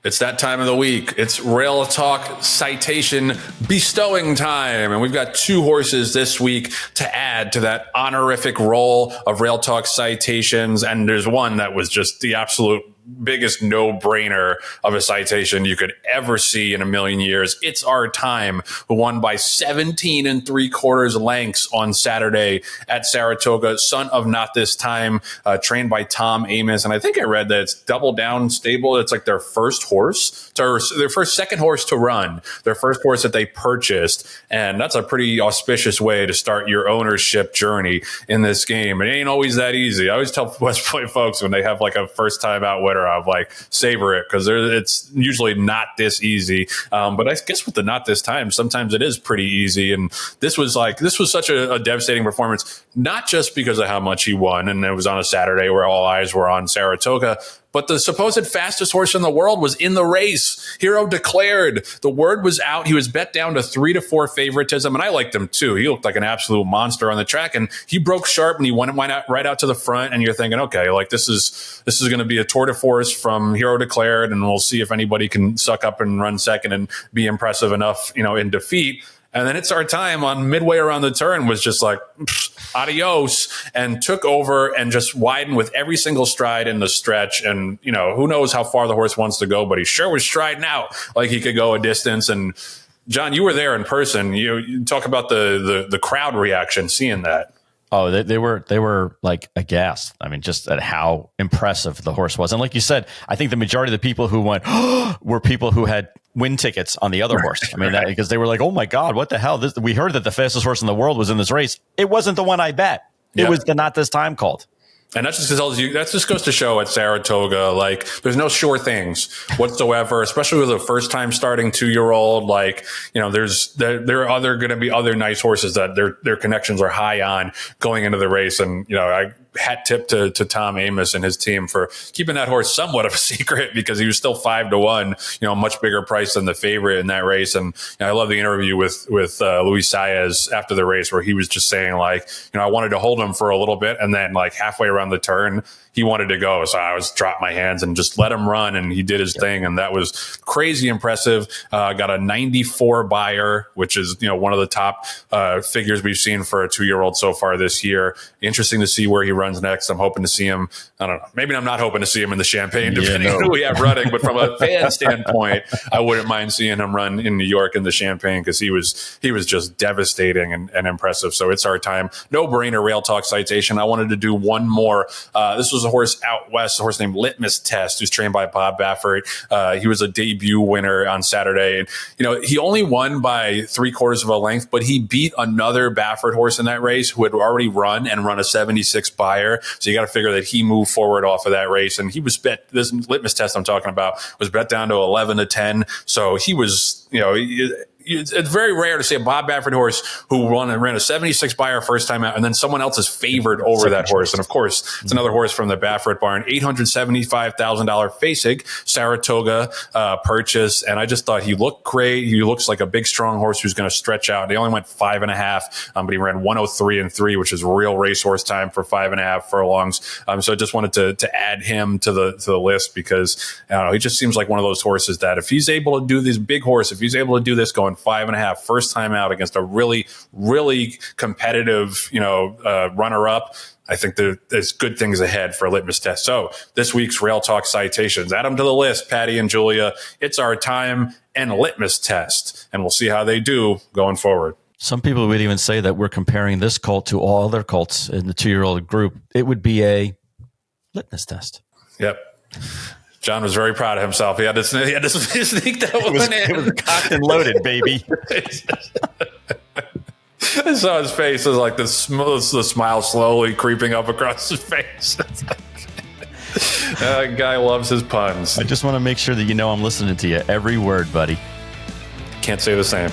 It's that time of the week. It's Rail Talk Citation bestowing time. And we've got two horses this week to add to that honorific roll of Rail Talk Citations. And there's one that was just the absolute biggest no-brainer of a citation you could ever see in a million years. It's Our Time, who won by 17 3/4 lengths on Saturday at Saratoga. Son of Not This Time, trained by Tom Amoss. And I think I read that it's Double Down Stable. It's like their first horse, or their second horse to run, their first horse that they purchased. And that's a pretty auspicious way to start your ownership journey in this game. It ain't always that easy. I always tell West Point folks when they have like a first time out winner, I'm like, savor it, because it's usually not this easy. But I guess with the Not This Time, sometimes it is pretty easy. And this was such a devastating performance, not just because of how much he won, and it was on a Saturday where all eyes were on Saratoga, but the supposed fastest horse in the world was in the race. Hero Declared. The word was out. He was bet down to 3-4 favoritism, and I liked him too. He looked like an absolute monster on the track, and he broke sharp, and he went right out to the front. And you're thinking, okay, like this is going to be a tour de force from Hero Declared, and we'll see if anybody can suck up and run second and be impressive enough, in defeat. And then It's Our Time on midway around the turn was just like, adios, and took over and just widened with every single stride in the stretch. And, who knows how far the horse wants to go, but he sure was striding out like he could go a distance. And John, you were there in person. You talk about the crowd reaction, seeing that. Oh, they were like aghast. I mean, just at how impressive the horse was. And like you said, I think the majority of the people who went were people who had win tickets on the other horse. I mean, because they were like, oh my God, what the hell? We heard that the fastest horse in the world was in this race. It wasn't the one I bet. It was the Not This Time called. And that just goes to show at Saratoga, like, there's no sure things whatsoever, especially with a first time starting 2-year-old. Like, there are going to be other nice horses that their connections are high on going into the race. And, I hat tip to Tom Amoss and his team for keeping that horse somewhat of a secret, because he was still 5-1, much bigger price than the favorite in that race. And I love the interview with Luis Saez after the race, where he was just saying, like, I wanted to hold him for a little bit, and then like halfway around the turn, he wanted to go. So I dropped my hands and just let him run, and he did his thing. And that was crazy impressive. Got a 94 buyer, which is, one of the top figures we've seen for a 2-year-old so far this year. Interesting to see where he runs next. I'm hoping to see him. I don't know. Maybe I'm not hoping to see him in the Champagne, depending on who we have running. But from a fan standpoint, I wouldn't mind seeing him run in New York in the Champagne, because he was just devastating and impressive. So It's Our Time. No brainer Rail Talk Citation. I wanted to do one more. This was a horse out west, a horse named Litmus Test, who's trained by Bob Baffert. He was a debut winner on Saturday. And, he only won by 3/4 of a length, but he beat another Baffert horse in that race who had already run a 76 buyer. So you got to figure that he moved forward off of that race. And he was bet, this Litmus Test I'm talking about was bet down to 11-10. So he was, it's very rare to see a Bob Baffert horse who ran a 76 buyer first time out, and then someone else is favored over that horse. And of course, it's another horse from the Baffert barn, $875,000 Fasig Saratoga purchase. And I just thought he looked great. He looks like a big, strong horse who's going to stretch out. They only went 5.5, but he ran 103-3, which is real racehorse time for 5.5 furlongs. So I just wanted to add him to the list, because I don't know, he just seems like one of those horses that if he's able to do this big horse, if he's able to do this going 5.5 first time out against a really, really competitive, runner-up, I think there's good things ahead for Litmus Test. So this week's Rail Talk Citations, add them to the list, Patty and Julia. It's Our Time and Litmus Test, and we'll see how they do going forward. Some people would even say that we're comparing this colt to all other colts in the 2-year-old group. It would be a litmus test. Yep. John was very proud of himself. He had to sneak that one in. It was cocked and loaded, baby. I saw his face. It was like the smile slowly creeping up across his face. That guy loves his puns. I just want to make sure that I'm listening to you. Every word, buddy. Can't say the same.